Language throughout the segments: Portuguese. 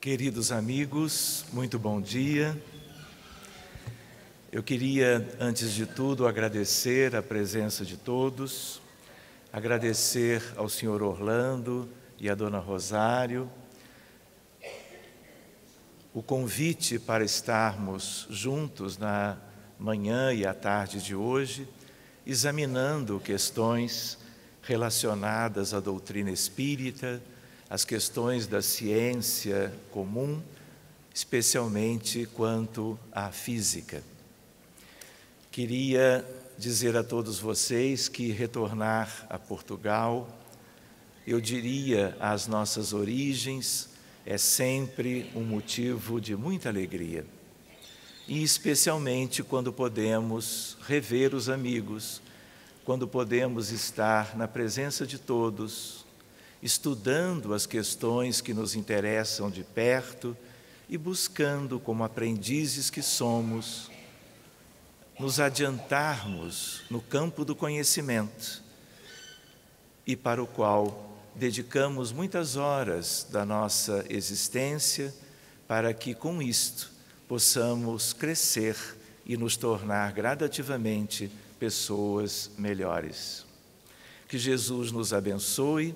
Queridos amigos, muito bom dia. Eu queria, antes de tudo, agradecer a presença de todos, agradecer ao senhor Orlando e à dona Rosário o convite para estarmos juntos na manhã e à tarde de hoje, examinando questões relacionadas à doutrina espírita, as questões da ciência comum, especialmente quanto à física. Queria dizer a todos vocês que retornar a Portugal, eu diria às nossas origens, é sempre um motivo de muita alegria. E especialmente quando podemos rever os amigos, quando podemos estar na presença de todos, estudando as questões que nos interessam de perto e buscando, como aprendizes que somos, nos adiantarmos no campo do conhecimento e para o qual dedicamos muitas horas da nossa existência para que, com isto, possamos crescer e nos tornar gradativamente pessoas melhores. Que Jesus nos abençoe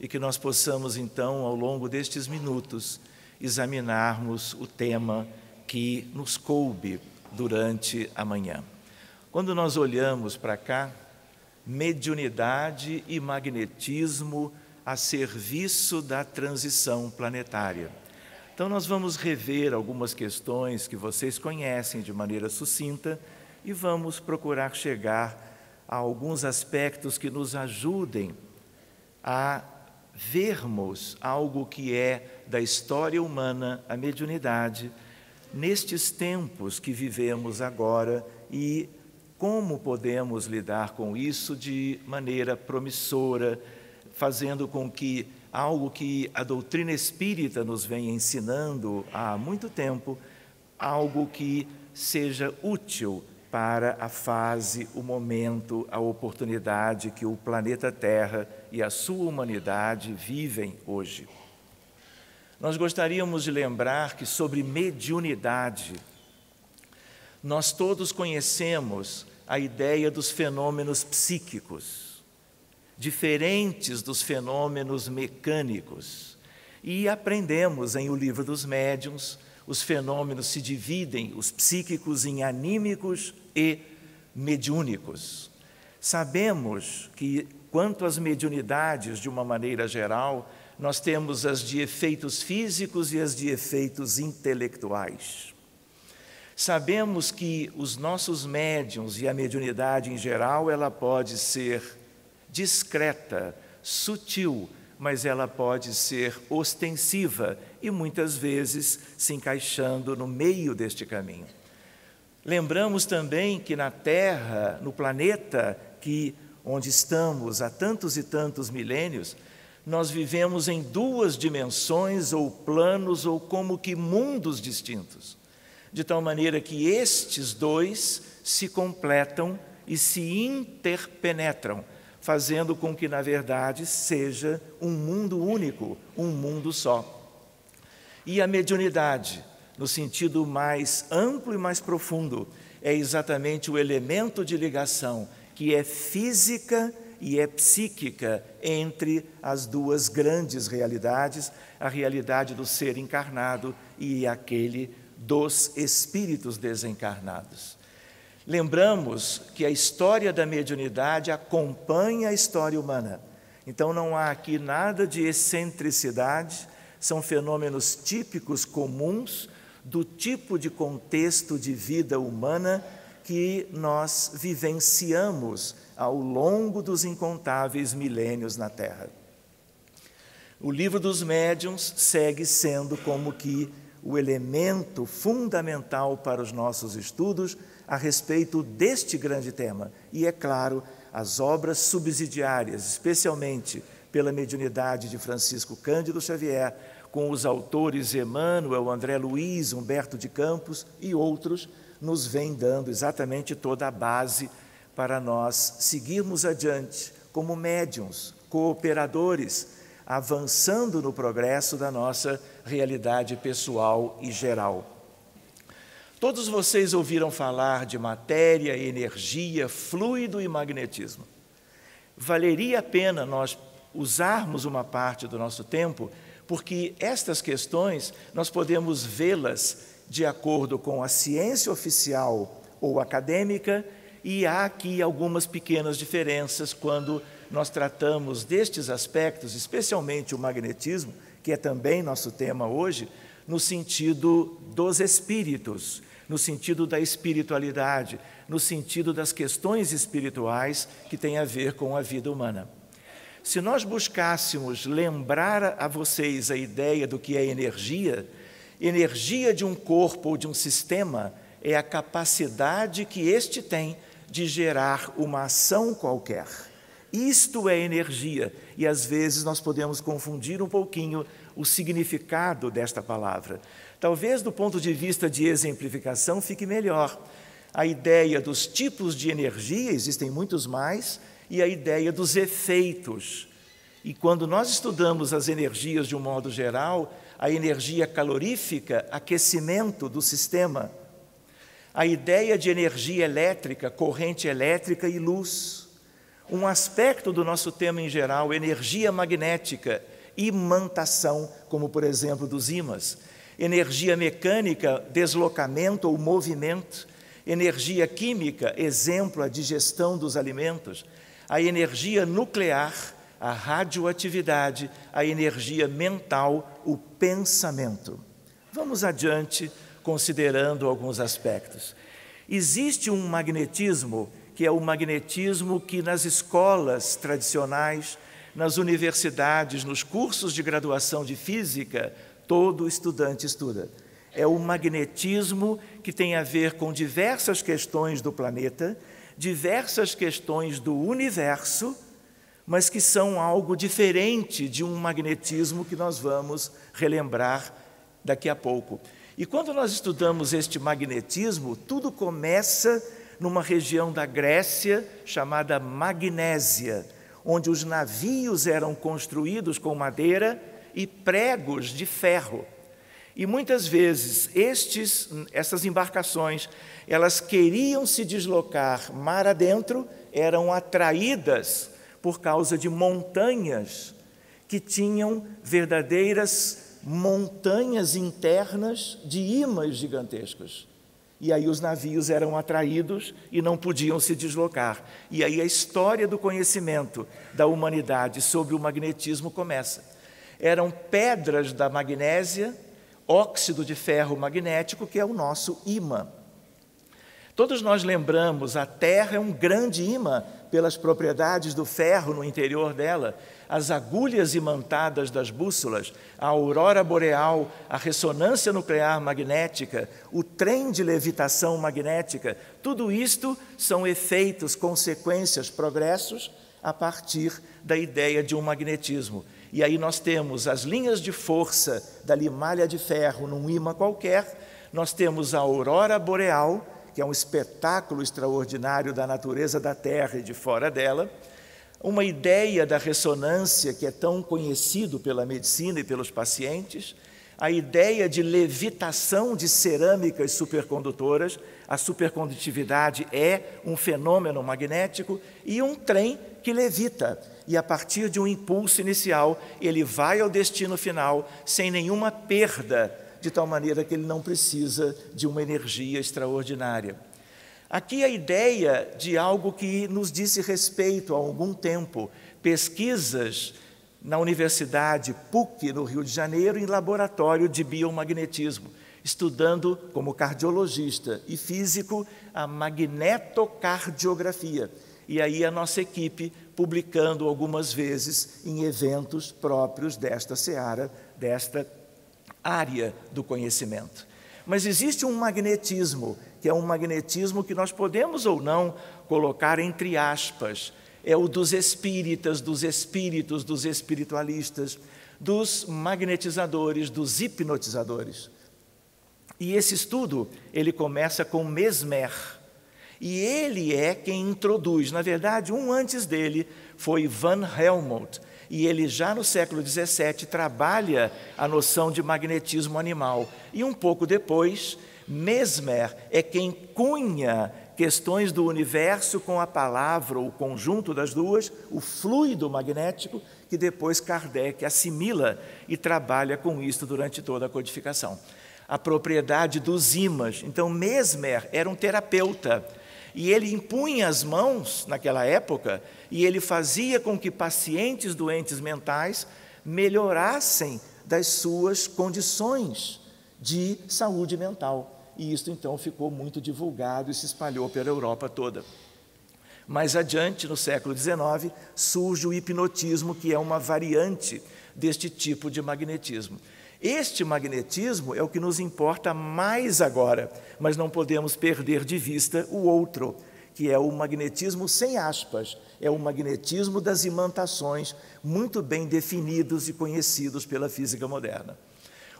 e que nós possamos, então, ao longo destes minutos, examinarmos o tema que nos coube durante a manhã. Quando nós olhamos para cá, mediunidade e magnetismo a serviço da transição planetária. Então, nós vamos rever algumas questões que vocês conhecem de maneira sucinta e vamos procurar chegar a alguns aspectos que nos ajudem a vermos algo que é da história humana, a mediunidade, nestes tempos que vivemos agora e como podemos lidar com isso de maneira promissora, fazendo com que algo que a doutrina espírita nos vem ensinando há muito tempo, algo que seja útil para a fase, o momento, a oportunidade que o planeta Terra e a sua humanidade vivem hoje. Nós gostaríamos de lembrar que sobre mediunidade, nós todos conhecemos a ideia dos fenômenos psíquicos, diferentes dos fenômenos mecânicos. E aprendemos em O Livro dos Médiuns, os fenômenos se dividem, os psíquicos, em anímicos e mediúnicos. Sabemos que, quanto às mediunidades, de uma maneira geral, nós temos as de efeitos físicos e as de efeitos intelectuais. Sabemos que os nossos médiuns e a mediunidade em geral, ela pode ser discreta, sutil, mas ela pode ser ostensiva e muitas vezes se encaixando no meio deste caminho. Lembramos também que na Terra, no planeta onde estamos há tantos e tantos milênios, nós vivemos em duas dimensões ou planos ou como que mundos distintos, de tal maneira que estes dois se completam e se interpenetram, fazendo com que, na verdade, seja um mundo único, um mundo só. E a mediunidade, no sentido mais amplo e mais profundo, é exatamente o elemento de ligação que é física e é psíquica entre as duas grandes realidades, a realidade do ser encarnado e aquele dos espíritos desencarnados. Lembramos que a história da mediunidade acompanha a história humana. Então não há aqui nada de excentricidade, são fenômenos típicos, comuns, do tipo de contexto de vida humana que nós vivenciamos ao longo dos incontáveis milênios na Terra. O Livro dos Médiuns segue sendo como que o elemento fundamental para os nossos estudos a respeito deste grande tema. E, é claro, as obras subsidiárias, especialmente pela mediunidade de Francisco Cândido Xavier, com os autores Emmanuel, André Luiz, Humberto de Campos e outros, nos vem dando exatamente toda a base para nós seguirmos adiante como médiuns, cooperadores, avançando no progresso da nossa realidade pessoal e geral. Todos vocês ouviram falar de matéria, energia, fluido e magnetismo. Valeria a pena nós usarmos uma parte do nosso tempo, porque estas questões nós podemos vê-las de acordo com a ciência oficial ou acadêmica, e há aqui algumas pequenas diferenças quando nós tratamos destes aspectos, especialmente o magnetismo, que é também nosso tema hoje, no sentido dos espíritos, no sentido da espiritualidade, no sentido das questões espirituais que têm a ver com a vida humana. Se nós buscássemos lembrar a vocês a ideia do que é energia, energia de um corpo ou de um sistema é a capacidade que este tem de gerar uma ação qualquer. Isto é energia, e às vezes nós podemos confundir um pouquinho o significado desta palavra. Talvez do ponto de vista de exemplificação fique melhor. A ideia dos tipos de energia, existem muitos mais, e a ideia dos efeitos. E quando nós estudamos as energias de um modo geral, a energia calorífica, aquecimento do sistema, a ideia de energia elétrica, corrente elétrica e luz. Um aspecto do nosso tema em geral, energia magnética, imantação, como por exemplo dos ímãs. Energia mecânica, deslocamento ou movimento. Energia química, exemplo, a digestão dos alimentos. A energia nuclear, a radioatividade, a energia mental, o pensamento. Vamos adiante, considerando alguns aspectos. Existe um magnetismo, que é o magnetismo que nas escolas tradicionais, nas universidades, nos cursos de graduação de física, todo estudante estuda. É o magnetismo que tem a ver com diversas questões do planeta, diversas questões do universo, mas que são algo diferente de um magnetismo que nós vamos relembrar daqui a pouco. E quando nós estudamos este magnetismo, tudo começa numa região da Grécia chamada Magnésia, onde os navios eram construídos com madeira e pregos de ferro. E muitas vezes essas embarcações, elas queriam se deslocar mar adentro, eram atraídas por causa de montanhas que tinham verdadeiras montanhas internas de ímãs gigantescos. E aí os navios eram atraídos e não podiam se deslocar. E aí a história do conhecimento da humanidade sobre o magnetismo começa. Eram pedras da magnésia, óxido de ferro magnético, que é o nosso ímã. Todos nós lembramos, a Terra é um grande ímã pelas propriedades do ferro no interior dela, as agulhas imantadas das bússolas, a aurora boreal, a ressonância nuclear magnética, o trem de levitação magnética, tudo isto são efeitos, consequências, progressos a partir da ideia de um magnetismo. E aí nós temos as linhas de força da limalha de ferro num ímã qualquer, nós temos a aurora boreal, que é um espetáculo extraordinário da natureza da Terra e de fora dela, uma ideia da ressonância que é tão conhecido pela medicina e pelos pacientes, a ideia de levitação de cerâmicas supercondutoras, a supercondutividade é um fenômeno magnético, e um trem que levita, e a partir de um impulso inicial, ele vai ao destino final sem nenhuma perda, de tal maneira que ele não precisa de uma energia extraordinária. Aqui a ideia de algo que nos disse respeito há algum tempo, pesquisas na Universidade PUC, no Rio de Janeiro, em laboratório de biomagnetismo, estudando como cardiologista e físico a magnetocardiografia. E aí a nossa equipe publicando algumas vezes em eventos próprios desta seara, desta área do conhecimento. Mas existe um magnetismo, que é um magnetismo que nós podemos ou não colocar entre aspas, é o dos espíritas, dos espíritos, dos espiritualistas, dos magnetizadores, dos hipnotizadores. E esse estudo, ele começa com Mesmer, e ele é quem introduz, na verdade, um antes dele foi Van Helmont, e ele já no século XVII trabalha a noção de magnetismo animal. E um pouco depois, Mesmer é quem cunha questões do universo com a palavra, o conjunto das duas, o fluido magnético, que depois Kardec assimila e trabalha com isso durante toda a codificação. A propriedade dos ímãs. Então, Mesmer era um terapeuta, e ele impunha as mãos, naquela época, e ele fazia com que pacientes doentes mentais melhorassem das suas condições de saúde mental. E isso, então, ficou muito divulgado e se espalhou pela Europa toda. Mais adiante, no século XIX, surge o hipnotismo, que é uma variante deste tipo de magnetismo. Este magnetismo é o que nos importa mais agora, mas não podemos perder de vista o outro, que é o magnetismo sem aspas, é o magnetismo das imantações, muito bem definidos e conhecidos pela física moderna.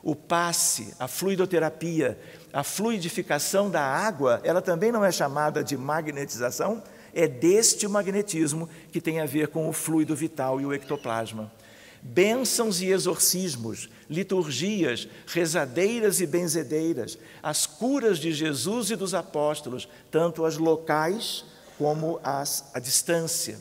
O passe, a fluidoterapia, a fluidificação da água, ela também não é chamada de magnetização, é deste magnetismo que tem a ver com o fluido vital e o ectoplasma. Bênçãos e exorcismos, liturgias, rezadeiras e benzedeiras, as curas de Jesus e dos apóstolos, tanto as locais como as à distância.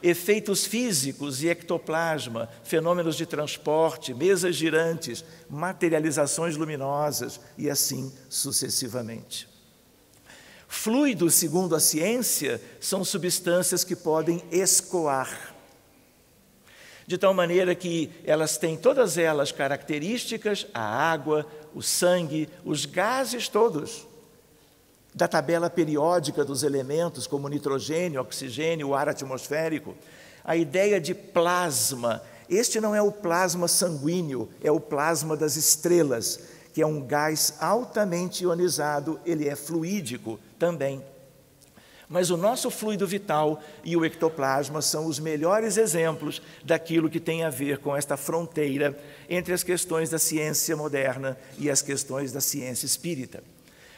Efeitos físicos e ectoplasma, fenômenos de transporte, mesas girantes, materializações luminosas e assim sucessivamente. Fluidos, segundo a ciência, são substâncias que podem escoar, de tal maneira que elas têm todas elas características, a água, o sangue, os gases todos, da tabela periódica dos elementos, como nitrogênio, oxigênio, o ar atmosférico. A ideia de plasma, este não é o plasma sanguíneo, é o plasma das estrelas, que é um gás altamente ionizado, ele é fluídico também. Mas o nosso fluido vital e o ectoplasma são os melhores exemplos daquilo que tem a ver com esta fronteira entre as questões da ciência moderna e as questões da ciência espírita.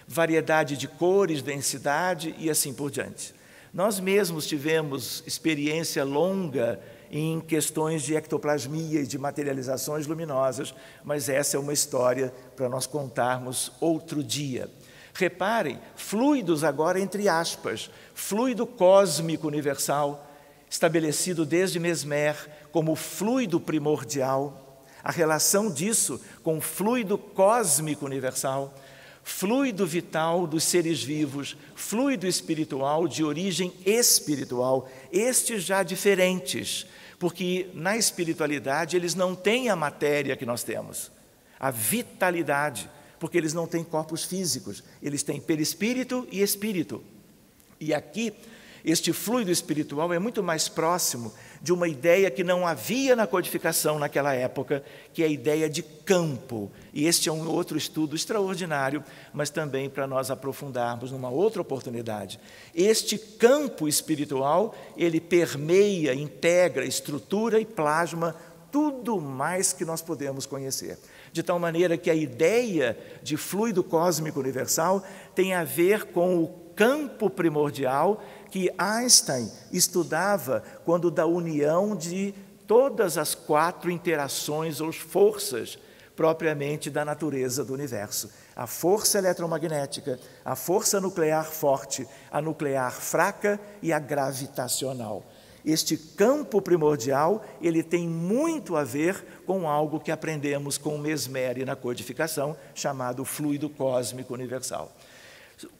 Variedade de cores, densidade e assim por diante. Nós mesmos tivemos experiência longa em questões de ectoplasmia e de materializações luminosas, mas essa é uma história para nós contarmos outro dia. Reparem, fluidos agora entre aspas, fluido cósmico universal, estabelecido desde Mesmer como fluido primordial, a relação disso com o fluido cósmico universal, fluido vital dos seres vivos, fluido espiritual de origem espiritual, estes já diferentes, porque na espiritualidade eles não têm a matéria que nós temos, a vitalidade, porque eles não têm corpos físicos, eles têm perispírito e espírito. E aqui, este fluido espiritual é muito mais próximo de uma ideia que não havia na codificação naquela época, que é a ideia de campo. E este é um outro estudo extraordinário, mas também para nós aprofundarmos numa outra oportunidade. Este campo espiritual, ele permeia, integra, estrutura e plasma tudo mais que nós podemos conhecer. De tal maneira que a ideia de fluido cósmico universal tem a ver com o campo primordial que Einstein estudava quando da união de todas as 4 interações ou forças propriamente da natureza do universo. A força eletromagnética, a força nuclear forte, a nuclear fraca e a gravitacional. Este campo primordial, ele tem muito a ver com algo que aprendemos com Mesmer na codificação, chamado fluido cósmico universal.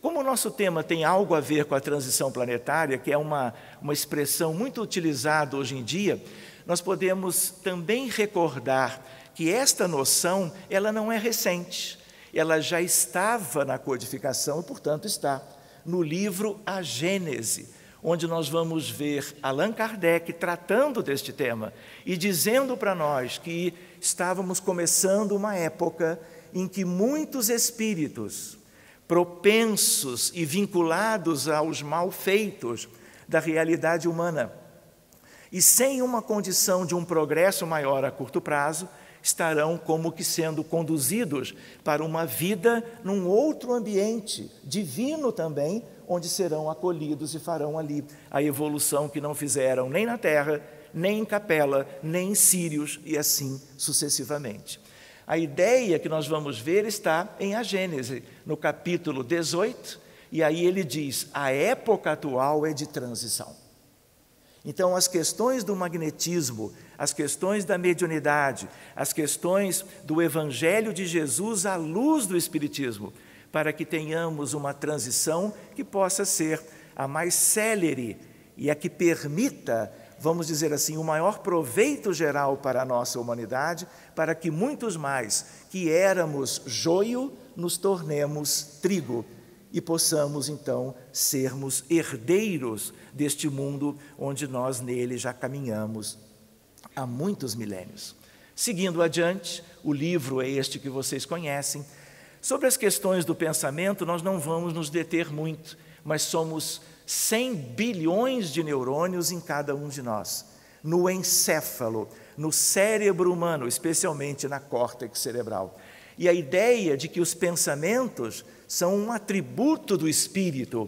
Como o nosso tema tem algo a ver com a transição planetária, que é uma expressão muito utilizada hoje em dia, nós podemos também recordar que esta noção, ela não é recente, ela já estava na codificação e, portanto, está no livro A Gênese, onde nós vamos ver Allan Kardec tratando deste tema e dizendo para nós que estávamos começando uma época em que muitos espíritos propensos e vinculados aos malfeitos da realidade humana e sem uma condição de um progresso maior a curto prazo, estarão como que sendo conduzidos para uma vida num outro ambiente, divino também, onde serão acolhidos e farão ali a evolução que não fizeram nem na Terra, nem em capela, nem em círios e assim sucessivamente. A ideia que nós vamos ver está em A Gênese, no capítulo 18, e aí ele diz: a época atual é de transição. Então, as questões do magnetismo, as questões da mediunidade, as questões do Evangelho de Jesus à luz do Espiritismo, para que tenhamos uma transição que possa ser a mais célere e a que permita, vamos dizer assim, o maior proveito geral para a nossa humanidade, para que muitos mais que éramos joio nos tornemos trigo e possamos, então, sermos herdeiros deste mundo onde nós nele já caminhamos há muitos milênios. Seguindo adiante, o livro é este que vocês conhecem. Sobre as questões do pensamento, nós não vamos nos deter muito, mas somos 100 bilhões de neurônios em cada um de nós, no encéfalo, no cérebro humano, especialmente na córtex cerebral. E a ideia de que os pensamentos são um atributo do espírito,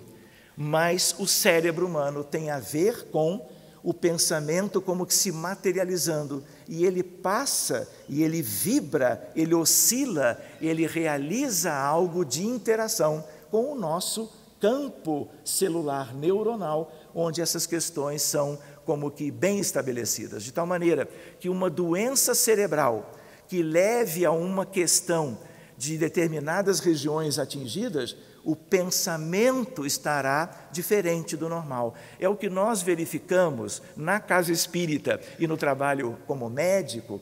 mas o cérebro humano tem a ver com o pensamento como que se materializando, e ele passa, e ele vibra, ele oscila, ele realiza algo de interação com o nosso campo celular neuronal, onde essas questões são como que bem estabelecidas, de tal maneira que uma doença cerebral que leve a uma questão de determinadas regiões atingidas, o pensamento estará diferente do normal. É o que nós verificamos na casa espírita e no trabalho como médico,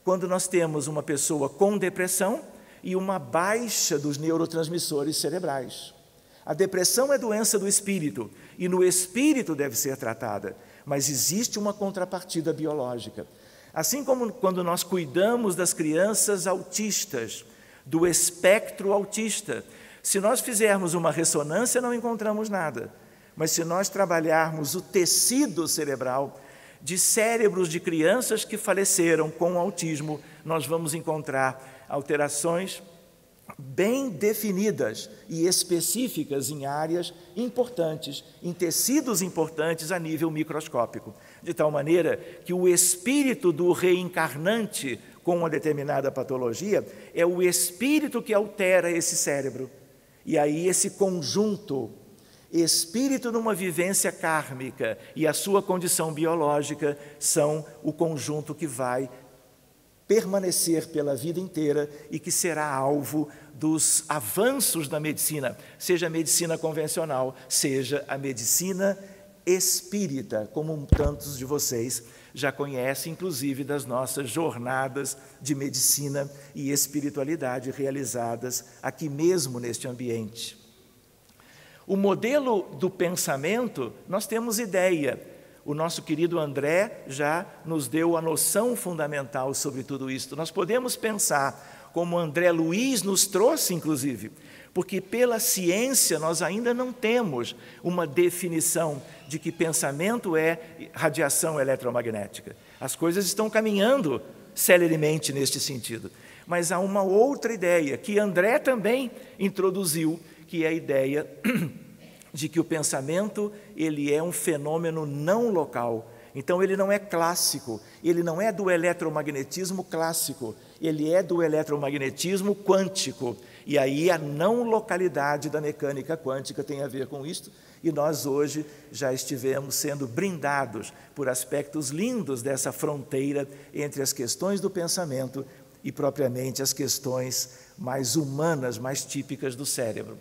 quando nós temos uma pessoa com depressão e uma baixa dos neurotransmissores cerebrais. A depressão é doença do espírito e no espírito deve ser tratada, mas existe uma contrapartida biológica. Assim como quando nós cuidamos das crianças autistas, do espectro autista, se nós fizermos uma ressonância não encontramos nada, mas se nós trabalharmos o tecido cerebral de cérebros de crianças que faleceram com autismo, nós vamos encontrar alterações bem definidas e específicas em áreas importantes, em tecidos importantes a nível microscópico, de tal maneira que o espírito do reencarnante com uma determinada patologia é o espírito que altera esse cérebro. E aí esse conjunto, espírito numa vivência kármica e a sua condição biológica são o conjunto que vai permanecer pela vida inteira e que será alvo dos avanços da medicina, seja a medicina convencional, seja a medicina espírita, como tantos de vocês já conhecem, inclusive das nossas jornadas de medicina e espiritualidade realizadas aqui mesmo neste ambiente. O modelo do pensamento, nós temos ideia. O nosso querido André já nos deu a noção fundamental sobre tudo isso. Nós podemos pensar, como André Luiz nos trouxe, inclusive, porque pela ciência nós ainda não temos uma definição de que pensamento é radiação eletromagnética. As coisas estão caminhando celeremente neste sentido. Mas há uma outra ideia que André também introduziu, que é a ideia de que o pensamento ele é um fenômeno não local. Então ele não é clássico, ele não é do eletromagnetismo clássico, ele é do eletromagnetismo quântico. E aí a não localidade da mecânica quântica tem a ver com isto, e nós hoje já estivemos sendo brindados por aspectos lindos dessa fronteira entre as questões do pensamento e propriamente as questões mais humanas, mais típicas do cérebro.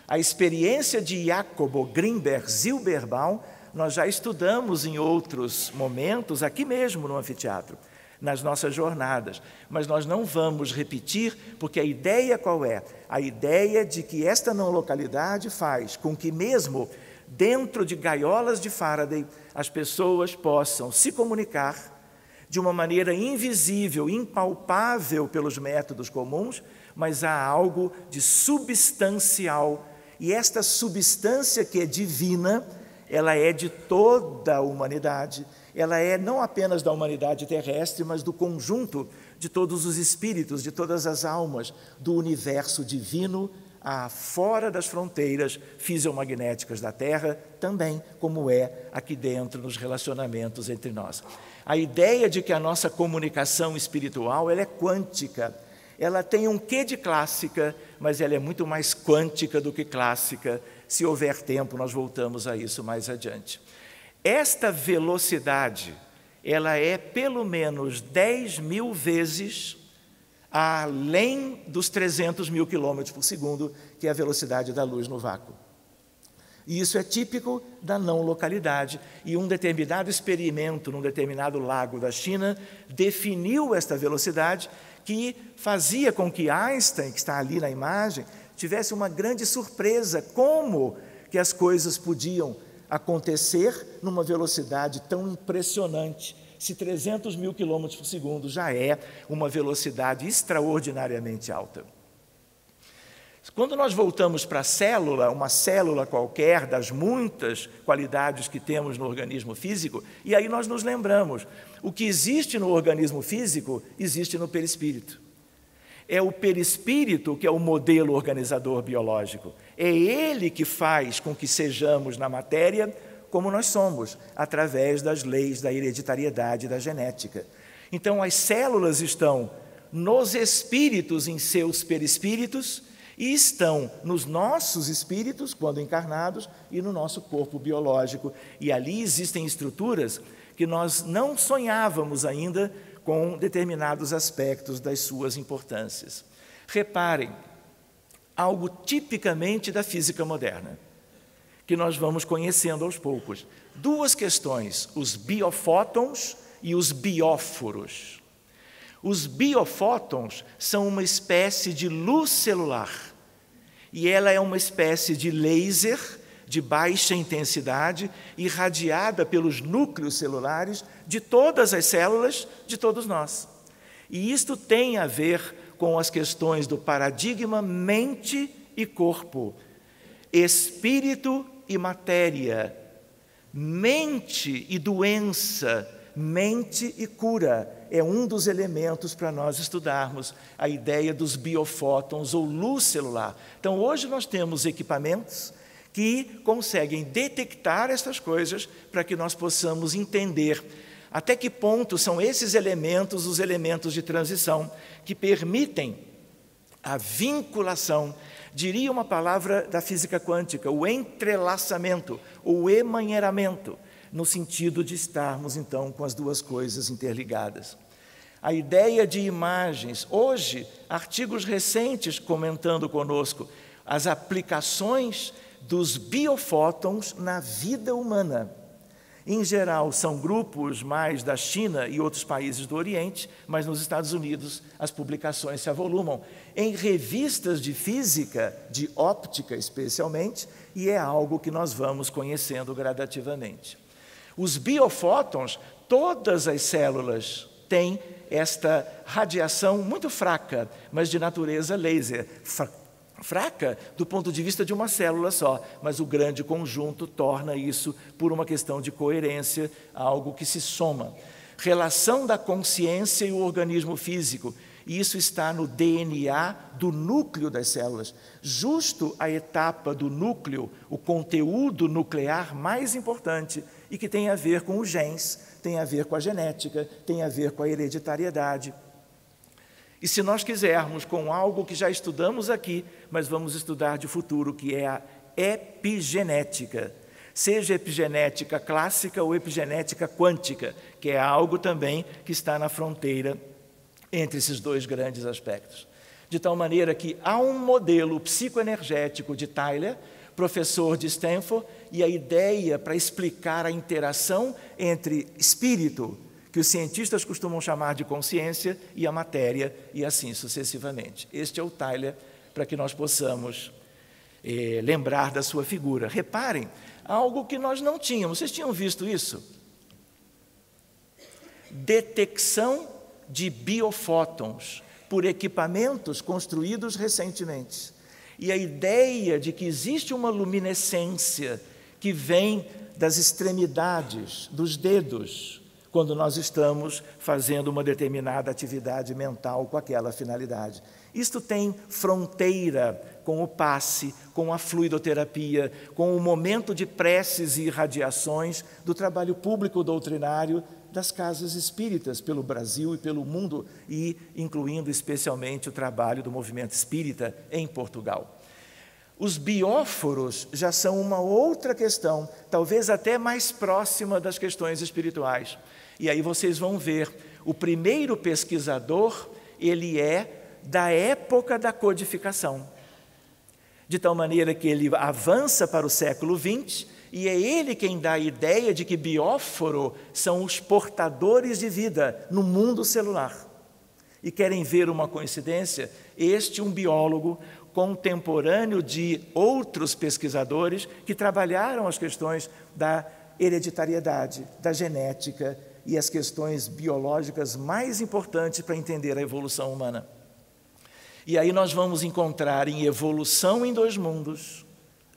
A experiência de Jacobo Grimberg Zilberbaum nós já estudamos em outros momentos, aqui mesmo no anfiteatro, nas nossas jornadas, mas nós não vamos repetir, porque a ideia qual é? A ideia de que esta não localidade faz com que mesmo dentro de gaiolas de Faraday as pessoas possam se comunicar de uma maneira invisível, impalpável pelos métodos comuns, mas há algo de substancial, e esta substância que é divina, ela é de toda a humanidade, ela é não apenas da humanidade terrestre, mas do conjunto de todos os espíritos, de todas as almas do universo divino fora das fronteiras fisiomagnéticas da Terra, também como é aqui dentro nos relacionamentos entre nós. A ideia de que a nossa comunicação espiritual ela é quântica, ela tem um quê de clássica, mas ela é muito mais quântica do que clássica. Se houver tempo, nós voltamos a isso mais adiante. Esta velocidade, ela é pelo menos 10.000 vezes além dos 300 mil quilômetros por segundo, que é a velocidade da luz no vácuo. E isso é típico da não localidade. E um determinado experimento num determinado lago da China definiu esta velocidade, que fazia com que Einstein, que está ali na imagem, tivesse uma grande surpresa como que as coisas podiam acontecer numa velocidade tão impressionante. Se 300 mil quilômetros por segundo já é uma velocidade extraordinariamente alta. Quando nós voltamos para a célula, uma célula qualquer das muitas qualidades que temos no organismo físico, e aí nós nos lembramos, o que existe no organismo físico, existe no perispírito. É o perispírito que é o modelo organizador biológico. É ele que faz com que sejamos na matéria como nós somos, através das leis da hereditariedade e da genética. Então, as células estão nos espíritos em seus perispíritos e estão nos nossos espíritos, quando encarnados, e no nosso corpo biológico. E ali existem estruturas que nós não sonhávamos ainda com determinados aspectos das suas importâncias. Reparem, algo tipicamente da física moderna, que nós vamos conhecendo aos poucos. Duas questões, os biofótons e os bióforos. Os biofótons são uma espécie de luz celular, e ela é uma espécie de laser de baixa intensidade, irradiada pelos núcleos celulares de todas as células de todos nós. E isto tem a ver com as questões do paradigma mente e corpo, espírito e matéria, mente e doença, mente e cura. É um dos elementos para nós estudarmos a ideia dos biofótons ou luz celular. Então, hoje nós temos equipamentos que conseguem detectar estas coisas para que nós possamos entender até que ponto são esses elementos os elementos de transição que permitem a vinculação, diria uma palavra da física quântica, o entrelaçamento, o emaranhamento, no sentido de estarmos, então, com as duas coisas interligadas. A ideia de imagens, hoje, artigos recentes comentando conosco as aplicações dos biofótons na vida humana. Em geral, são grupos mais da China e outros países do Oriente, mas nos Estados Unidos as publicações se avolumam em revistas de física, de óptica especialmente, e é algo que nós vamos conhecendo gradativamente. Os biofótons, todas as células têm esta radiação muito fraca, mas de natureza laser, fraca do ponto de vista de uma célula só, mas o grande conjunto torna isso, por uma questão de coerência, algo que se soma. Relação da consciência e o organismo físico, e isso está no DNA do núcleo das células. Justo a etapa do núcleo, o conteúdo nuclear mais importante, e que tem a ver com os genes, tem a ver com a genética, tem a ver com a hereditariedade. E se nós quisermos, com algo que já estudamos aqui, mas vamos estudar de futuro, que é a epigenética, seja epigenética clássica ou epigenética quântica, que é algo também que está na fronteira entre esses dois grandes aspectos. De tal maneira que há um modelo psicoenergético de Tyler, professor de Stanford, e a ideia para explicar a interação entre espírito, que os cientistas costumam chamar de consciência, e a matéria, e assim sucessivamente. Este é o Tyler, para que nós possamos lembrar da sua figura. Reparem, algo que nós não tínhamos. Vocês tinham visto isso? Detecção de biofótons por equipamentos construídos recentemente. E a ideia de que existe uma luminescência que vem das extremidades, dos dedos, quando nós estamos fazendo uma determinada atividade mental com aquela finalidade. Isto tem fronteira com o passe, com a fluidoterapia, com o momento de preces e irradiações do trabalho público doutrinário das casas espíritas pelo Brasil e pelo mundo, e incluindo especialmente o trabalho do movimento espírita em Portugal. Os bióforos já são uma outra questão, talvez até mais próxima das questões espirituais. E aí vocês vão ver, o primeiro pesquisador, ele é da época da codificação, de tal maneira que ele avança para o século XX, e é ele quem dá a ideia de que bióforo são os portadores de vida no mundo celular. E querem ver uma coincidência? Este, um biólogo contemporâneo de outros pesquisadores que trabalharam as questões da hereditariedade, da genética e as questões biológicas mais importantes para entender a evolução humana. E aí nós vamos encontrar em Evolução em Dois Mundos,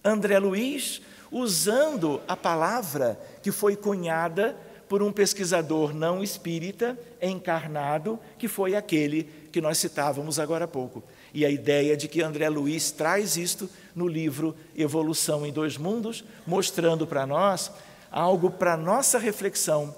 André Luiz usando a palavra que foi cunhada por um pesquisador não espírita, encarnado, que foi aquele que nós citávamos agora há pouco. E a ideia de que André Luiz traz isto no livro Evolução em Dois Mundos, mostrando para nós algo para nossa reflexão.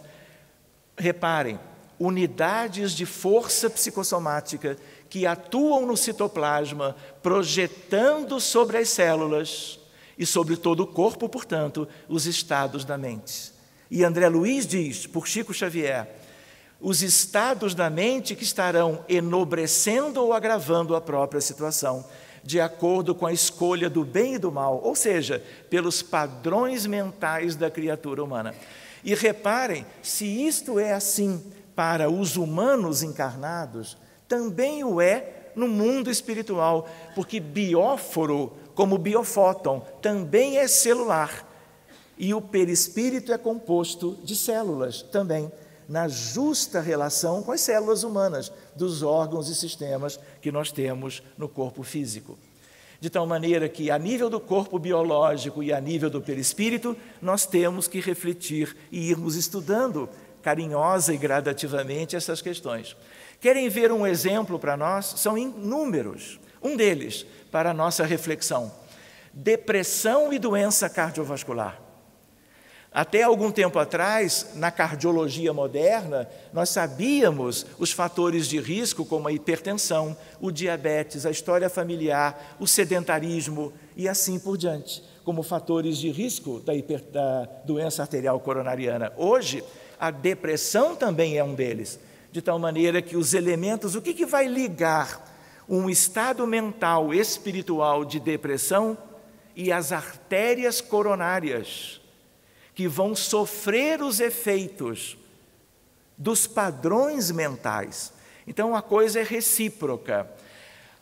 Reparem, unidades de força psicossomática que atuam no citoplasma, projetando sobre as células e sobre todo o corpo, portanto, os estados da mente. E André Luiz diz, por Chico Xavier, os estados da mente que estarão enobrecendo ou agravando a própria situação, de acordo com a escolha do bem e do mal, ou seja, pelos padrões mentais da criatura humana. E reparem, se isto é assim para os humanos encarnados, também o é no mundo espiritual, porque bióforo, como biofóton, também é celular. E o perispírito é composto de células também, na justa relação com as células humanas, dos órgãos e sistemas que nós temos no corpo físico. De tal maneira que, a nível do corpo biológico e a nível do perispírito, nós temos que refletir e irmos estudando carinhosa e gradativamente essas questões. Querem ver um exemplo para nós? São inúmeros. Um deles, para a nossa reflexão: depressão e doença cardiovascular. Até algum tempo atrás, na cardiologia moderna, nós sabíamos os fatores de risco, como a hipertensão, o diabetes, a história familiar, o sedentarismo e assim por diante, como fatores de risco da doença arterial coronariana. Hoje, a depressão também é um deles, de tal maneira que os elementos, o que vai ligar um estado mental espiritual de depressão e as artérias coronárias, que vão sofrer os efeitos dos padrões mentais. Então, a coisa é recíproca.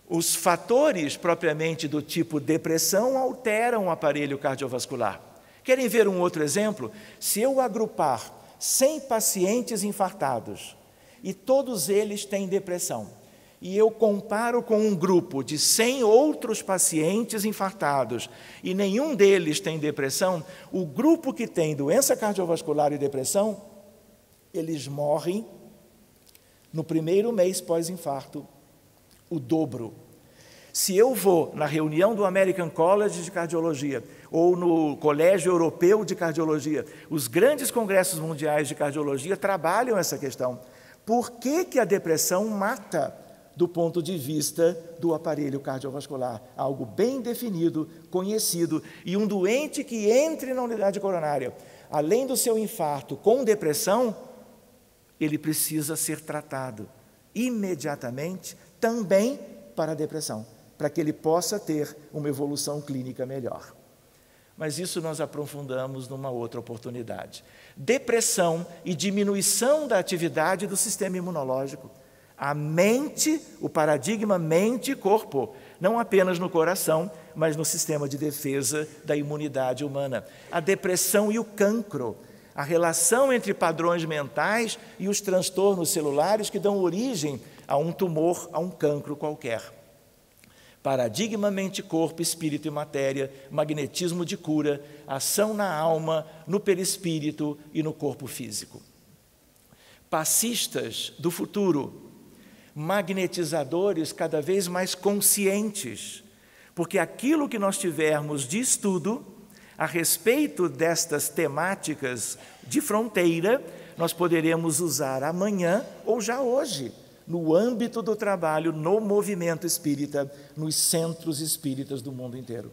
Os fatores, propriamente do tipo depressão, alteram o aparelho cardiovascular. Querem ver um outro exemplo? Se eu agrupar 100 pacientes infartados, e todos eles têm depressão, e eu comparo com um grupo de 100 outros pacientes infartados e nenhum deles tem depressão, o grupo que tem doença cardiovascular e depressão, eles morrem no primeiro mês pós-infarto, o dobro. Se eu vou na reunião do American College de Cardiologia ou no Colégio Europeu de Cardiologia, os grandes congressos mundiais de cardiologia trabalham essa questão. Por que a depressão mata do ponto de vista do aparelho cardiovascular? Algo bem definido, conhecido, e um doente que entre na unidade coronária, além do seu infarto com depressão, ele precisa ser tratado imediatamente também para a depressão, para que ele possa ter uma evolução clínica melhor. Mas isso nós aprofundamos numa outra oportunidade. Depressão e diminuição da atividade do sistema imunológico. A mente, o paradigma mente e corpo, não apenas no coração, mas no sistema de defesa da imunidade humana. A depressão e o cancro, a relação entre padrões mentais e os transtornos celulares que dão origem a um tumor, a um cancro qualquer. Paradigma mente, corpo, espírito e matéria, magnetismo de cura, ação na alma, no perispírito e no corpo físico. passistas do futuro, magnetizadores cada vez mais conscientes, porque aquilo que nós tivermos de estudo a respeito destas temáticas de fronteira, nós poderemos usar amanhã ou já hoje, no âmbito do trabalho no movimento espírita, nos centros espíritas do mundo inteiro,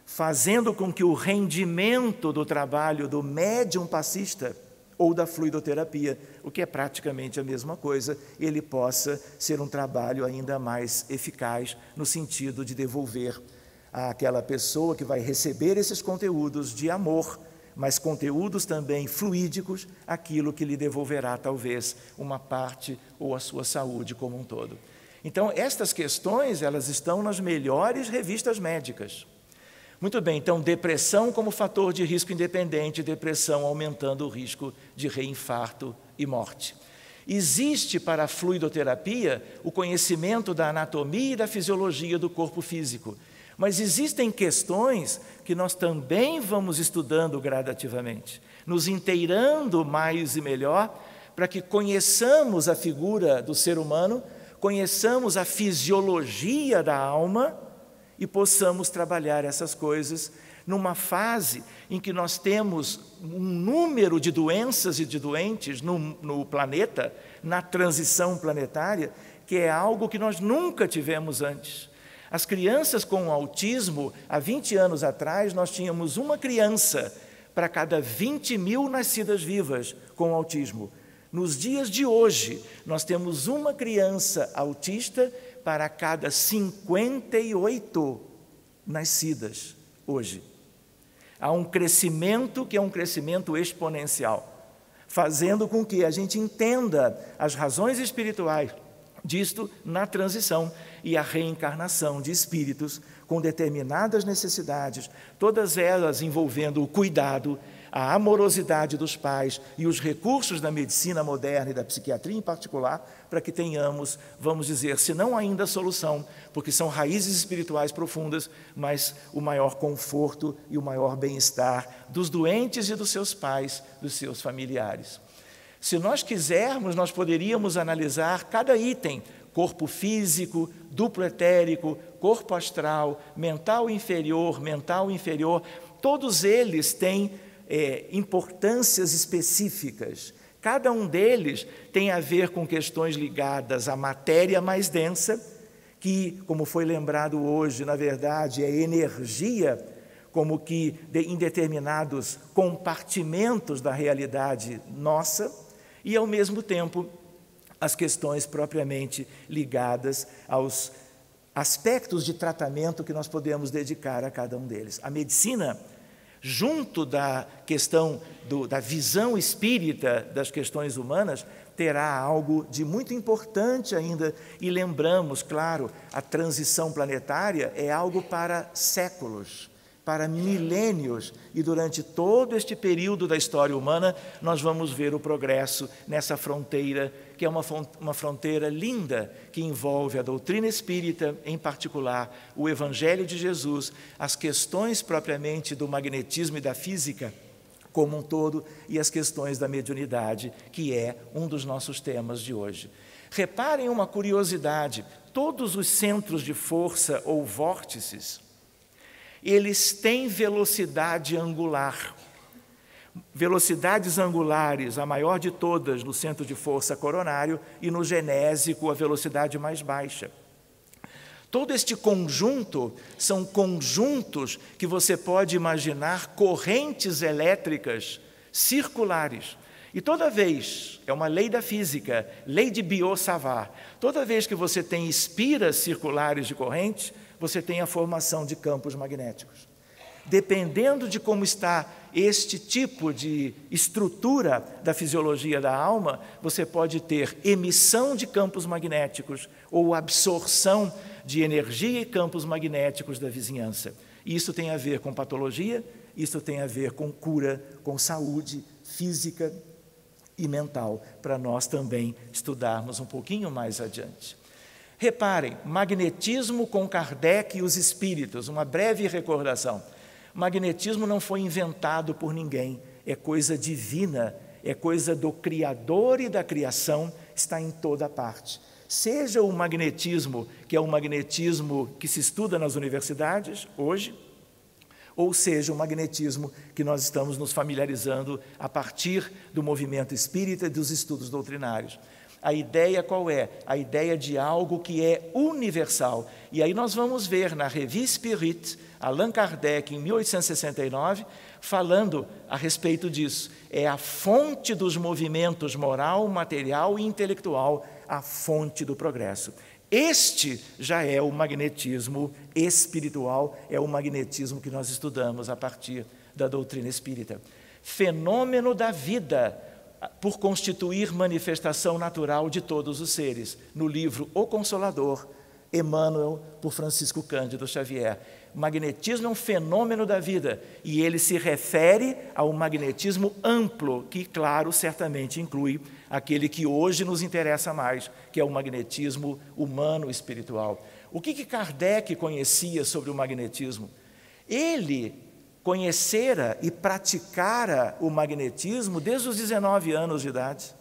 fazendo com que o rendimento do trabalho do médium passista ou da fluidoterapia, o que é praticamente a mesma coisa, ele possa ser um trabalho ainda mais eficaz no sentido de devolver àquela pessoa que vai receber esses conteúdos de amor, mas conteúdos também fluídicos, aquilo que lhe devolverá talvez uma parte ou a sua saúde como um todo. Então, estas questões, elas estão nas melhores revistas médicas. Muito bem, então, depressão como fator de risco independente, depressão aumentando o risco de reinfarto e morte. Existe para a fluidoterapia o conhecimento da anatomia e da fisiologia do corpo físico, mas existem questões que nós também vamos estudando gradativamente, nos inteirando mais e melhor, para que conheçamos a figura do ser humano, conheçamos a fisiologia da alma, e possamos trabalhar essas coisas numa fase em que nós temos um número de doenças e de doentes no planeta, na transição planetária, que é algo que nós nunca tivemos antes. As crianças com autismo, há 20 anos atrás, nós tínhamos uma criança para cada 20 mil nascidas vivas com autismo. Nos dias de hoje, nós temos uma criança autista para cada 58 nascidas hoje. Há um crescimento que é um crescimento exponencial, fazendo com que a gente entenda as razões espirituais disto na transição e a reencarnação de espíritos com determinadas necessidades, todas elas envolvendo o cuidado, a amorosidade dos pais e os recursos da medicina moderna e da psiquiatria em particular, para que tenhamos, vamos dizer, se não ainda a solução, porque são raízes espirituais profundas, mas o maior conforto e o maior bem-estar dos doentes e dos seus pais, dos seus familiares. Se nós quisermos, nós poderíamos analisar cada item, corpo físico, duplo etérico, corpo astral, mental inferior, todos eles têm importâncias específicas. Cada um deles tem a ver com questões ligadas à matéria mais densa, que, como foi lembrado hoje, na verdade, é energia, como que em determinados compartimentos da realidade nossa, e, ao mesmo tempo, as questões propriamente ligadas aos aspectos de tratamento que nós podemos dedicar a cada um deles. A medicina, junto da questão da visão espírita das questões humanas, terá algo de muito importante ainda. E lembramos, claro, a transição planetária é algo para séculos, para milênios, e durante todo este período da história humana, nós vamos ver o progresso nessa fronteira, que é uma fronteira linda, que envolve a doutrina espírita, em particular, o Evangelho de Jesus, as questões propriamente do magnetismo e da física como um todo, e as questões da mediunidade, que é um dos nossos temas de hoje. Reparem uma curiosidade: todos os centros de força ou vórtices, eles têm velocidade angular. Velocidades angulares, a maior de todas no centro de força coronário, e no genésico a velocidade mais baixa. Todo este conjunto são conjuntos que você pode imaginar correntes elétricas circulares. E toda vez, é uma lei da física, lei de Biot-Savart, toda vez que você tem espiras circulares de corrente, você tem a formação de campos magnéticos. Dependendo de como está este tipo de estrutura da fisiologia da alma, você pode ter emissão de campos magnéticos ou absorção de energia e campos magnéticos da vizinhança. Isso tem a ver com patologia, isso tem a ver com cura, com saúde física e mental, para nós também estudarmos um pouquinho mais adiante. Reparem, magnetismo com Kardec e os espíritos, uma breve recordação. Magnetismo não foi inventado por ninguém, é coisa divina, é coisa do Criador e da criação, está em toda parte. Seja o magnetismo, que é o magnetismo que se estuda nas universidades hoje, ou seja o magnetismo que nós estamos nos familiarizando a partir do movimento espírita e dos estudos doutrinários. A ideia qual é? A ideia de algo que é universal. E aí nós vamos ver na Revue Spirit, Allan Kardec, em 1869, falando a respeito disso. É a fonte dos movimentos moral, material e intelectual, a fonte do progresso. Este já é o magnetismo espiritual, é o magnetismo que nós estudamos a partir da doutrina espírita. Fenômeno da vida, por constituir manifestação natural de todos os seres, no livro O Consolador, Emmanuel, por Francisco Cândido Xavier. O magnetismo é um fenômeno da vida e ele se refere ao magnetismo amplo, que, claro, certamente inclui aquele que hoje nos interessa mais, que é o magnetismo humano espiritual. O que Kardec conhecia sobre o magnetismo? Ele conhecera e praticara o magnetismo desde os 19 anos de idade.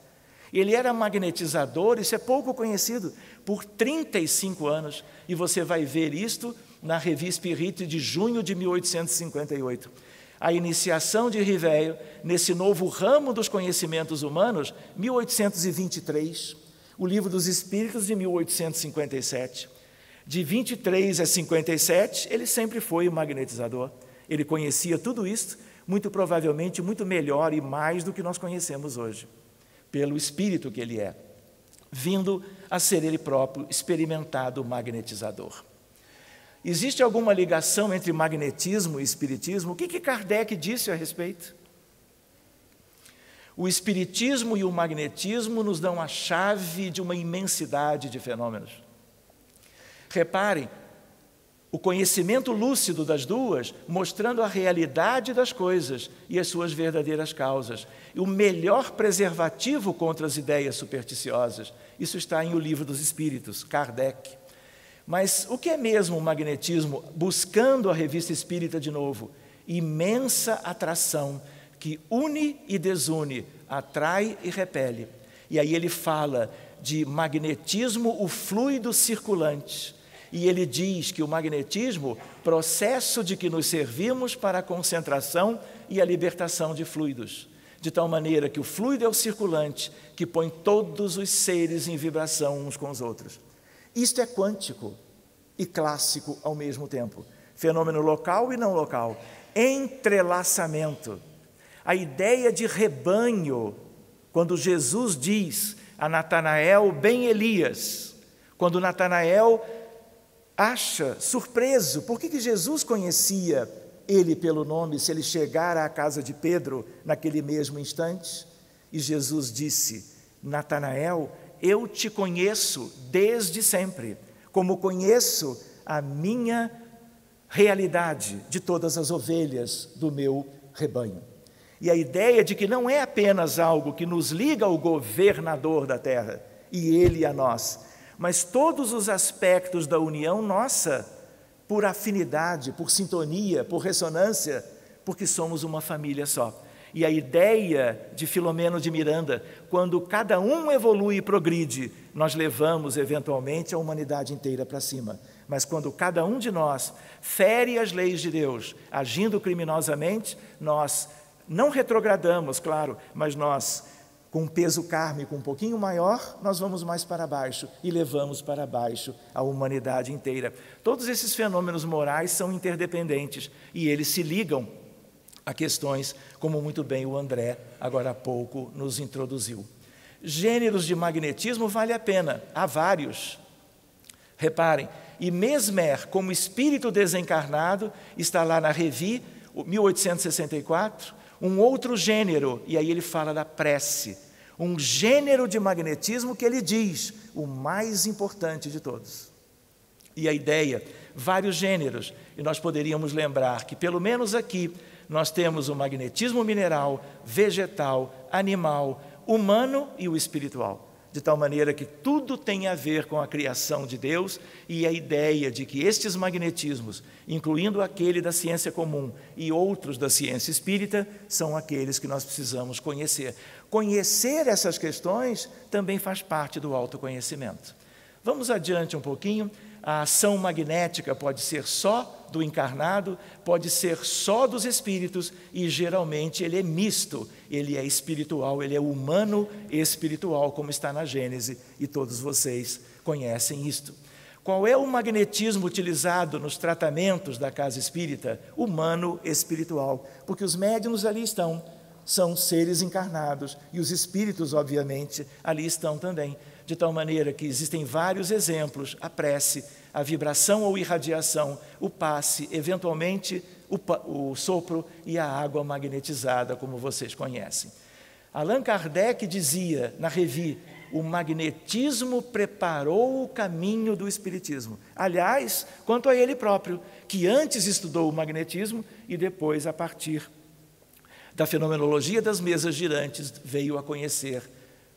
Ele era magnetizador, isso é pouco conhecido, por 35 anos. E você vai ver isto na Revue Spirit de junho de 1858. A iniciação de Riveio nesse novo ramo dos conhecimentos humanos, 1823. O Livro dos Espíritos, de 1857. De 23 a 57, ele sempre foi magnetizador. Ele conhecia tudo isso, muito provavelmente, muito melhor e mais do que nós conhecemos hoje, pelo espírito que ele é, vindo a ser ele próprio experimentado magnetizador. Existe alguma ligação entre magnetismo e espiritismo? O que Kardec disse a respeito? O espiritismo e o magnetismo nos dão a chave de uma imensidade de fenômenos. Reparem, o conhecimento lúcido das duas, mostrando a realidade das coisas e as suas verdadeiras causas. E o melhor preservativo contra as ideias supersticiosas. Isso está em O Livro dos Espíritos, Kardec. Mas o que é mesmo o magnetismo? Buscando a Revista Espírita de novo, imensa atração que une e desune, atrai e repele. E aí ele fala de magnetismo, o fluido circulante. E ele diz que o magnetismo, processo de que nos servimos para a concentração e a libertação de fluidos, de tal maneira que o fluido é o circulante que põe todos os seres em vibração uns com os outros. Isto é quântico e clássico ao mesmo tempo, fenômeno local e não local, entrelaçamento. A ideia de rebanho, quando Jesus diz a Natanael, bem Elias, quando Natanael acha surpreso, por que Jesus conhecia ele pelo nome, se ele chegara à casa de Pedro naquele mesmo instante? E Jesus disse, Natanael, eu te conheço desde sempre, como conheço a minha realidade de todas as ovelhas do meu rebanho. E a ideia de que não é apenas algo que nos liga ao governador da terra, e ele a nós, mas todos os aspectos da união nossa, por afinidade, por sintonia, por ressonância, porque somos uma família só. E a ideia de Filomeno de Miranda, quando cada um evolui e progride, nós levamos eventualmente a humanidade inteira para cima. Mas quando cada um de nós fere as leis de Deus, agindo criminosamente, nós não retrogradamos, claro, mas nós, com um peso kármico um pouquinho maior, nós vamos mais para baixo e levamos para baixo a humanidade inteira. Todos esses fenômenos morais são interdependentes e eles se ligam a questões, como muito bem o André, agora há pouco, nos introduziu. Gêneros de magnetismo vale a pena, há vários. Reparem, e Mesmer, como espírito desencarnado, está lá na Revue, 1864, um outro gênero, e aí ele fala da prece, um gênero de magnetismo que ele diz, o mais importante de todos. E a ideia, vários gêneros, e nós poderíamos lembrar que, pelo menos aqui, nós temos o magnetismo mineral, vegetal, animal, humano e o espiritual. de tal maneira que tudo tem a ver com a criação de Deus e a ideia de que estes magnetismos, incluindo aquele da ciência comum e outros da ciência espírita, são aqueles que nós precisamos conhecer. Conhecer essas questões também faz parte do autoconhecimento. Vamos adiante um pouquinho. A ação magnética pode ser só do encarnado, pode ser só dos espíritos e geralmente ele é misto, ele é espiritual, ele é humano e espiritual, como está na Gênese, e todos vocês conhecem isto. Qual é o magnetismo utilizado nos tratamentos da casa espírita? Humano espiritual, porque os médiuns ali estão, são seres encarnados e os espíritos, obviamente, ali estão também. De tal maneira que existem vários exemplos, a prece, a vibração ou irradiação, o passe, eventualmente o sopro e a água magnetizada, como vocês conhecem. Allan Kardec dizia na Revue, o magnetismo preparou o caminho do espiritismo. Aliás, quanto a ele próprio, que antes estudou o magnetismo e depois, a partir da fenomenologia das mesas girantes, veio a conhecer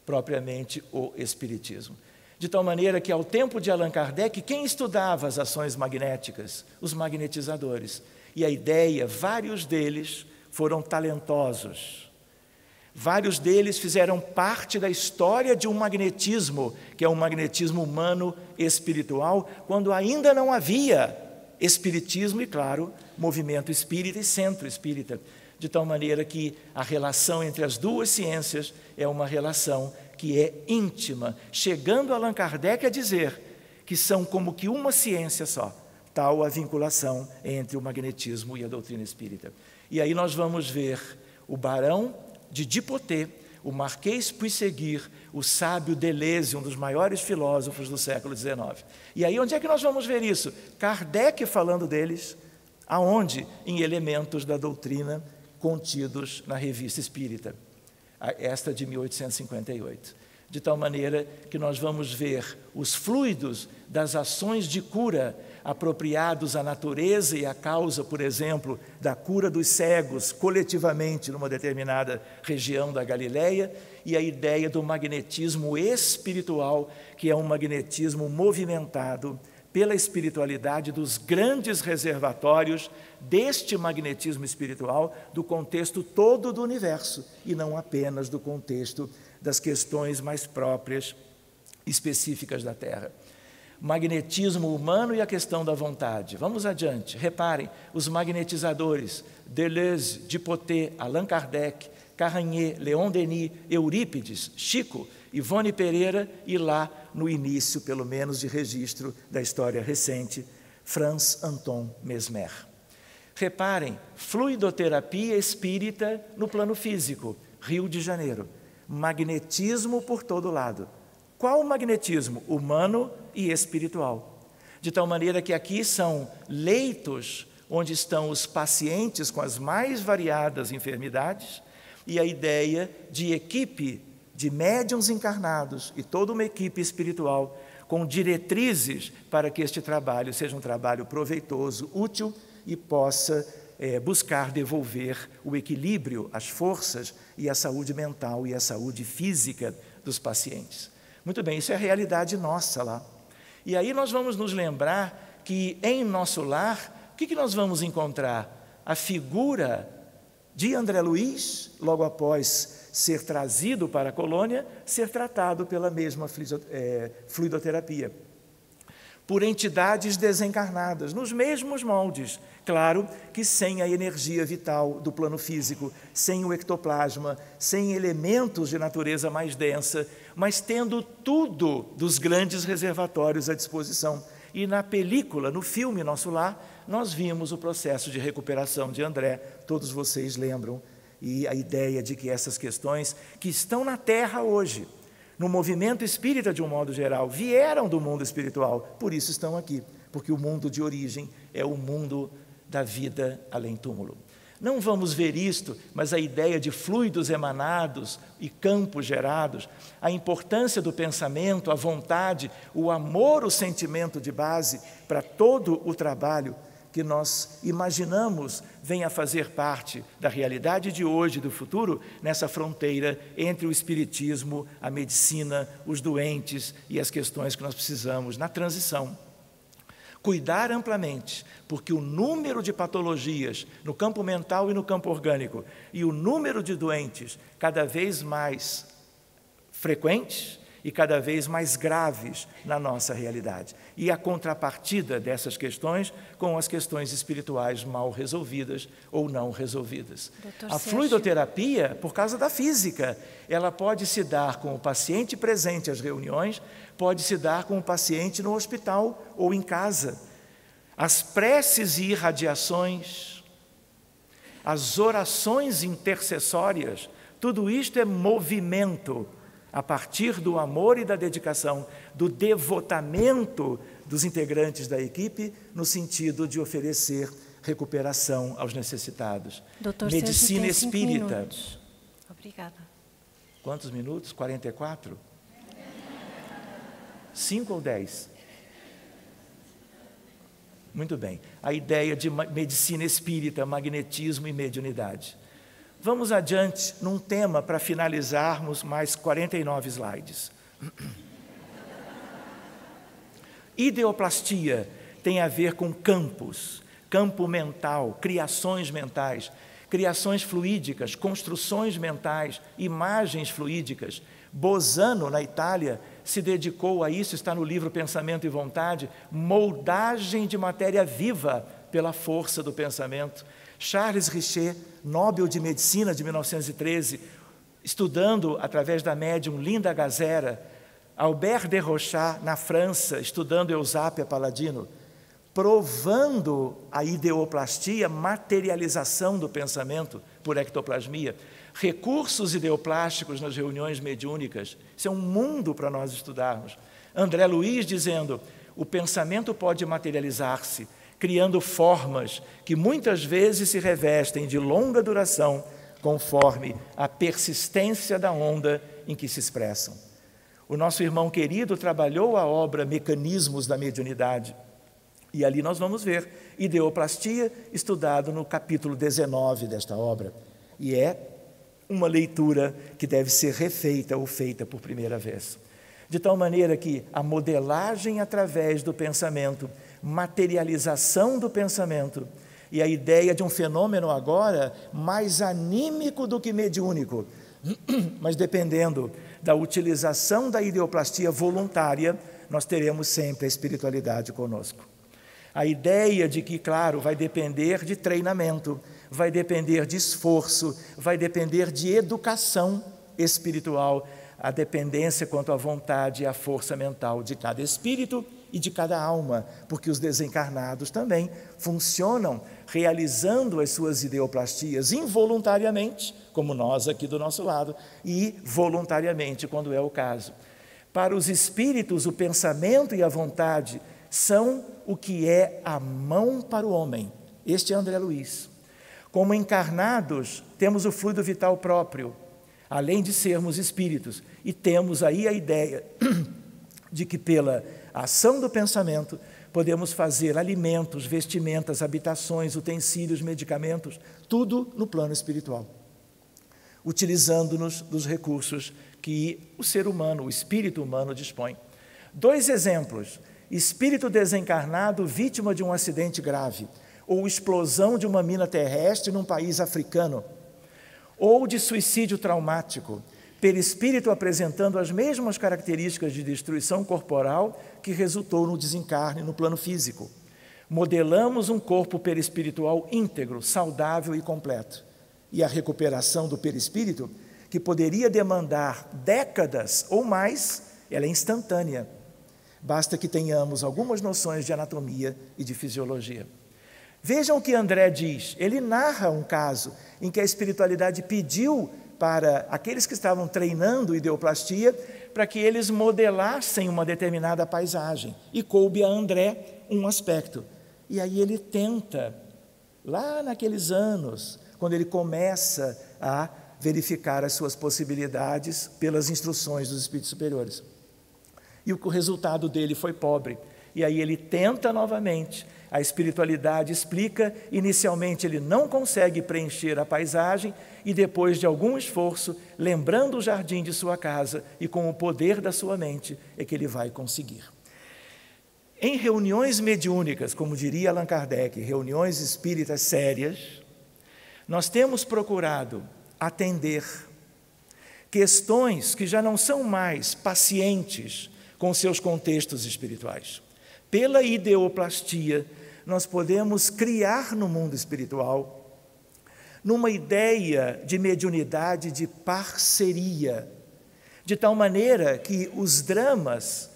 propriamente o espiritismo. De tal maneira que, ao tempo de Allan Kardec, quem estudava as ações magnéticas? Os magnetizadores. E a ideia, vários deles foram talentosos. Vários deles fizeram parte da história de um magnetismo, que é um magnetismo humano espiritual, quando ainda não havia espiritismo e, claro, movimento espírita e centro espírita. De tal maneira que a relação entre as duas ciências é uma relação que é íntima, chegando Allan Kardec a dizer que são como que uma ciência só, tal a vinculação entre o magnetismo e a doutrina espírita. E aí nós vamos ver o barão de Dipoté, o Marquês Puisséguir, o sábio Deleuze, um dos maiores filósofos do século XIX. E aí onde é que nós vamos ver isso? Kardec falando deles, aonde? Em elementos da doutrina contidos na Revista Espírita, esta de 1858. De tal maneira que nós vamos ver os fluidos das ações de cura apropriados à natureza e à causa, por exemplo, da cura dos cegos coletivamente numa determinada região da Galileia, e a ideia do magnetismo espiritual, que é um magnetismo movimentado pela espiritualidade dos grandes reservatórios deste magnetismo espiritual do contexto todo do universo e não apenas do contexto das questões mais próprias, específicas da Terra. Magnetismo humano e a questão da vontade. Vamos adiante. Reparem, os magnetizadores, Deleuze, Dipoté, Allan Kardec, Carragné, Leon Denis, Eurípides, Chico, Ivone Pereira e lá no início, pelo menos de registro da história recente, Franz Anton Mesmer. Reparem, fluidoterapia espírita no plano físico, Rio de Janeiro, magnetismo por todo lado. Qual magnetismo? Humano e espiritual. De tal maneira que aqui são leitos onde estão os pacientes com as mais variadas enfermidades e a ideia de equipe de médiuns encarnados e toda uma equipe espiritual com diretrizes para que este trabalho seja um trabalho proveitoso, útil e possa buscar devolver o equilíbrio, as forças e a saúde mental e a saúde física dos pacientes. Muito bem, isso é a realidade nossa lá. E aí nós vamos nos lembrar que em nosso lar, o que nós vamos encontrar? A figura de André Luiz, logo após ser trazido para a colônia, ser tratado pela mesma fluidoterapia, por entidades desencarnadas, nos mesmos moldes, claro que sem a energia vital do plano físico, sem o ectoplasma, sem elementos de natureza mais densa, mas tendo tudo dos grandes reservatórios à disposição. E na película, no filme Nosso Lar, nós vimos o processo de recuperação de André, todos vocês lembram, e a ideia de que essas questões que estão na Terra hoje, no movimento espírita de um modo geral, vieram do mundo espiritual, por isso estão aqui, porque o mundo de origem é o mundo da vida além túmulo. Não vamos ver isto, mas a ideia de fluidos emanados e campos gerados, a importância do pensamento, a vontade, o amor, o sentimento de base para todo o trabalho que nós imaginamos venha a fazer parte da realidade de hoje e do futuro, nessa fronteira entre o espiritismo, a medicina, os doentes e as questões que nós precisamos na transição. Cuidar amplamente, porque o número de patologias no campo mental e no campo orgânico e o número de doentes cada vez mais frequentes e cada vez mais graves na nossa realidade. E a contrapartida dessas questões com as questões espirituais mal resolvidas ou não resolvidas. A fluidoterapia, por causa da física, ela pode se dar com o paciente presente às reuniões, pode se dar com o paciente no hospital ou em casa. As preces e irradiações, as orações intercessórias, tudo isto é movimento a partir do amor e da dedicação, do devotamento dos integrantes da equipe, no sentido de oferecer recuperação aos necessitados. Doutor Medicina Sérgio, espírita. Obrigada. Quantos minutos? 44? 5 ou 10? Muito bem. A ideia de medicina espírita, magnetismo e mediunidade. Vamos adiante num tema para finalizarmos mais 49 slides. Ideoplastia tem a ver com campos, campo mental, criações mentais, criações fluídicas, construções mentais, imagens fluídicas. Bosano, na Itália, se dedicou a isso, está no livro Pensamento e Vontade, moldagem de matéria viva pela força do pensamento. Charles Richet, Nobel de Medicina de 1913, estudando através da médium Linda Gazera. Albert de Rochat, na França, estudando Eusápia Paladino, provando a ideoplastia, materialização do pensamento por ectoplasmia. Recursos ideoplásticos nas reuniões mediúnicas, isso é um mundo para nós estudarmos. André Luiz dizendo, o pensamento pode materializar-se, criando formas que muitas vezes se revestem de longa duração, conforme a persistência da onda em que se expressam. O nosso irmão querido trabalhou a obra Mecanismos da Mediunidade, e ali nós vamos ver ideoplastia, estudado no capítulo 19 desta obra, e é uma leitura que deve ser refeita ou feita por primeira vez. De tal maneira que a modelagem através do pensamento, materialização do pensamento e a ideia de um fenômeno agora mais anímico do que mediúnico, mas dependendo da utilização da ideoplastia voluntária, nós teremos sempre a espiritualidade conosco. A ideia de que, claro, vai depender de treinamento, vai depender de esforço, vai depender de educação espiritual, a dependência quanto à vontade e à força mental de cada espírito e de cada alma, porque os desencarnados também funcionam realizando as suas ideoplastias involuntariamente, como nós aqui do nosso lado, e voluntariamente, quando é o caso. Para os espíritos, o pensamento e a vontade são o que é a mão para o homem. Este é André Luiz. Como encarnados, temos o fluido vital próprio, além de sermos espíritos, e temos aí a ideia de que pela ação do pensamento podemos fazer alimentos, vestimentas, habitações, utensílios, medicamentos, tudo no plano espiritual, utilizando-nos dos recursos que o ser humano, o espírito humano dispõe. 2 exemplos: espírito desencarnado vítima de um acidente grave, ou explosão de uma mina terrestre num país africano, ou de suicídio traumático, perispírito apresentando as mesmas características de destruição corporal que resultou no desencarne no plano físico. Modelamos um corpo perispiritual íntegro, saudável e completo. E a recuperação do perispírito, que poderia demandar décadas ou mais, ela é instantânea. Basta que tenhamos algumas noções de anatomia e de fisiologia. Vejam o que André diz. Ele narra um caso em que a espiritualidade pediu para aqueles que estavam treinando ideoplastia para que eles modelassem uma determinada paisagem. E coube a André um aspecto. E aí ele tenta, lá naqueles anos, quando ele começa a verificar as suas possibilidades pelas instruções dos espíritos superiores. E o resultado dele foi pobre. e aí ele tenta novamente. A espiritualidade explica, inicialmente ele não consegue preencher a paisagem e depois de algum esforço, lembrando o jardim de sua casa e com o poder da sua mente, é que ele vai conseguir. Em reuniões mediúnicas, como diria Allan Kardec, reuniões espíritas sérias, nós temos procurado atender questões que já não são mais pacientes com seus contextos espirituais. Pela ideoplastia, nós podemos criar no mundo espiritual numa ideia de mediunidade de parceria, de tal maneira que os dramas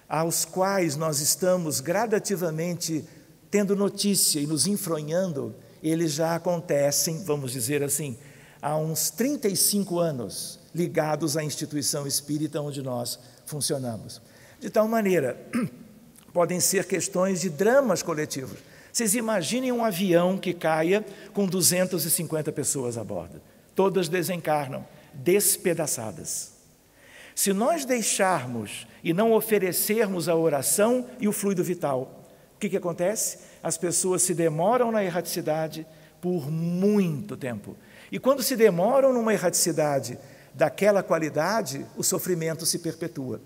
aos quais nós estamos gradativamente tendo notícia e nos enfronhando, eles já acontecem, vamos dizer assim, há uns 35 anos, ligados à instituição espírita onde nós funcionamos. De tal maneira, podem ser questões de dramas coletivos. Vocês imaginem um avião que caia com 250 pessoas a bordo. Todas desencarnam, despedaçadas. Se nós deixarmos e não oferecermos a oração e o fluido vital, o que acontece? As pessoas se demoram na erraticidade por muito tempo. E quando se demoram numa erraticidade daquela qualidade, o sofrimento se perpetua.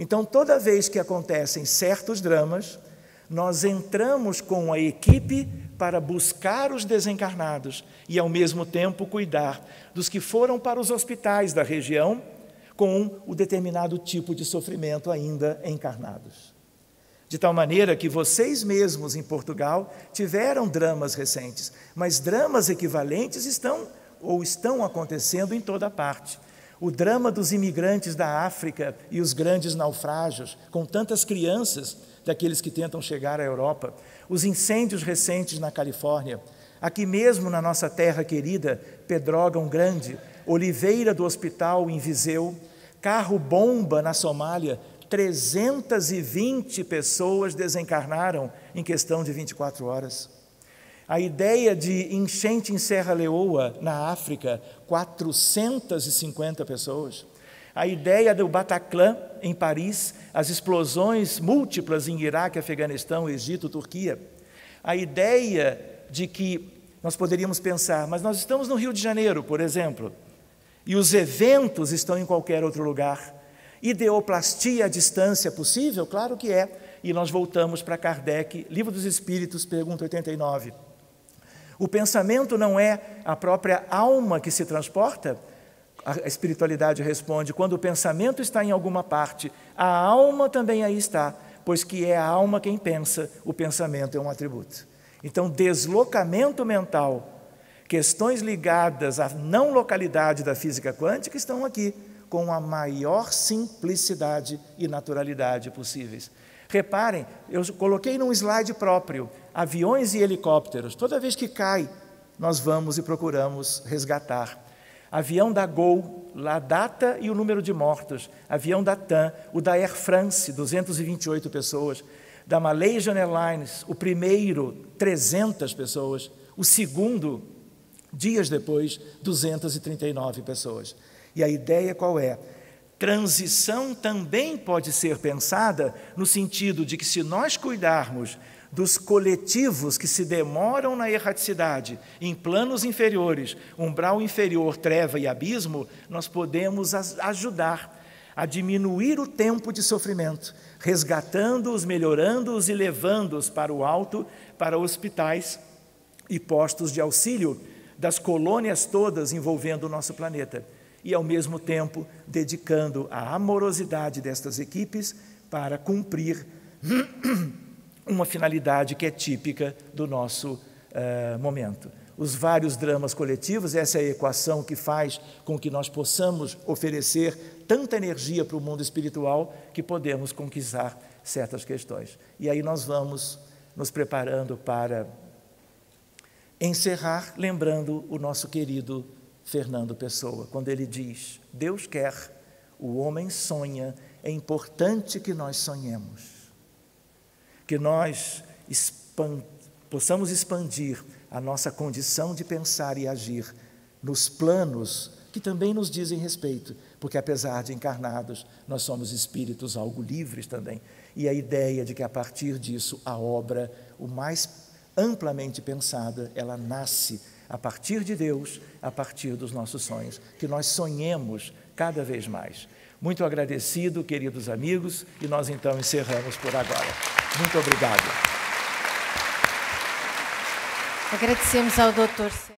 Então, toda vez que acontecem certos dramas, nós entramos com a equipe para buscar os desencarnados e, ao mesmo tempo, cuidar dos que foram para os hospitais da região com o determinado tipo de sofrimento ainda encarnados. De tal maneira que vocês mesmos em Portugal tiveram dramas recentes, mas dramas equivalentes estão acontecendo em toda parte. O drama dos imigrantes da África e os grandes naufrágios, com tantas crianças daqueles que tentam chegar à Europa, os incêndios recentes na Califórnia, aqui mesmo na nossa terra querida, Pedrógão Grande, Oliveira do Hospital em Viseu, carro-bomba na Somália, 320 pessoas desencarnaram em questão de 24 horas. A ideia de enchente em Serra Leoa, na África, 450 pessoas. A ideia do Bataclan, em Paris, as explosões múltiplas em Iraque, Afeganistão, Egito, Turquia. A ideia de que nós poderíamos pensar, mas nós estamos no Rio de Janeiro, por exemplo, e os eventos estão em qualquer outro lugar. Ideoplastia à distância possível? Claro que é. E nós voltamos para Kardec, Livro dos Espíritos, pergunta 89. O pensamento não é a própria alma que se transporta? A espiritualidade responde, quando o pensamento está em alguma parte, a alma também aí está, pois que é a alma quem pensa, o pensamento é um atributo. Então, deslocamento mental, questões ligadas à não localidade da física quântica estão aqui, com a maior simplicidade e naturalidade possíveis. Reparem, eu coloquei num slide próprio, aviões e helicópteros. Toda vez que cai, nós vamos e procuramos resgatar. Avião da Gol, a data e o número de mortos. Avião da TAM, o da Air France, 228 pessoas. Da Malaysian Airlines, o primeiro, 300 pessoas. O segundo, dias depois, 239 pessoas. E a ideia qual é? Transição também pode ser pensada no sentido de que, se nós cuidarmos dos coletivos que se demoram na erraticidade, em planos inferiores, umbral inferior, treva e abismo, nós podemos ajudar a diminuir o tempo de sofrimento, resgatando-os, melhorando-os e levando-os para o alto, para hospitais e postos de auxílio das colônias todas envolvendo o nosso planeta. E, ao mesmo tempo, dedicando a amorosidade destas equipes para cumprir uma finalidade que é típica do nosso momento. Os vários dramas coletivos, essa é a equação que faz com que nós possamos oferecer tanta energia para o mundo espiritual que podemos conquistar certas questões. E aí nós vamos nos preparando para encerrar, lembrando o nosso querido Fernando Pessoa, quando ele diz, Deus quer, o homem sonha, é importante que nós sonhemos, que nós possamos expandir a nossa condição de pensar e agir nos planos que também nos dizem respeito, porque apesar de encarnados, nós somos espíritos algo livres também. E a ideia de que a partir disso a obra, o mais amplamente pensada, ela nasce a partir de Deus, a partir dos nossos sonhos, que nós sonhemos cada vez mais. Muito agradecido, queridos amigos, e nós então encerramos por agora. Muito obrigado. Agradecemos ao Dr.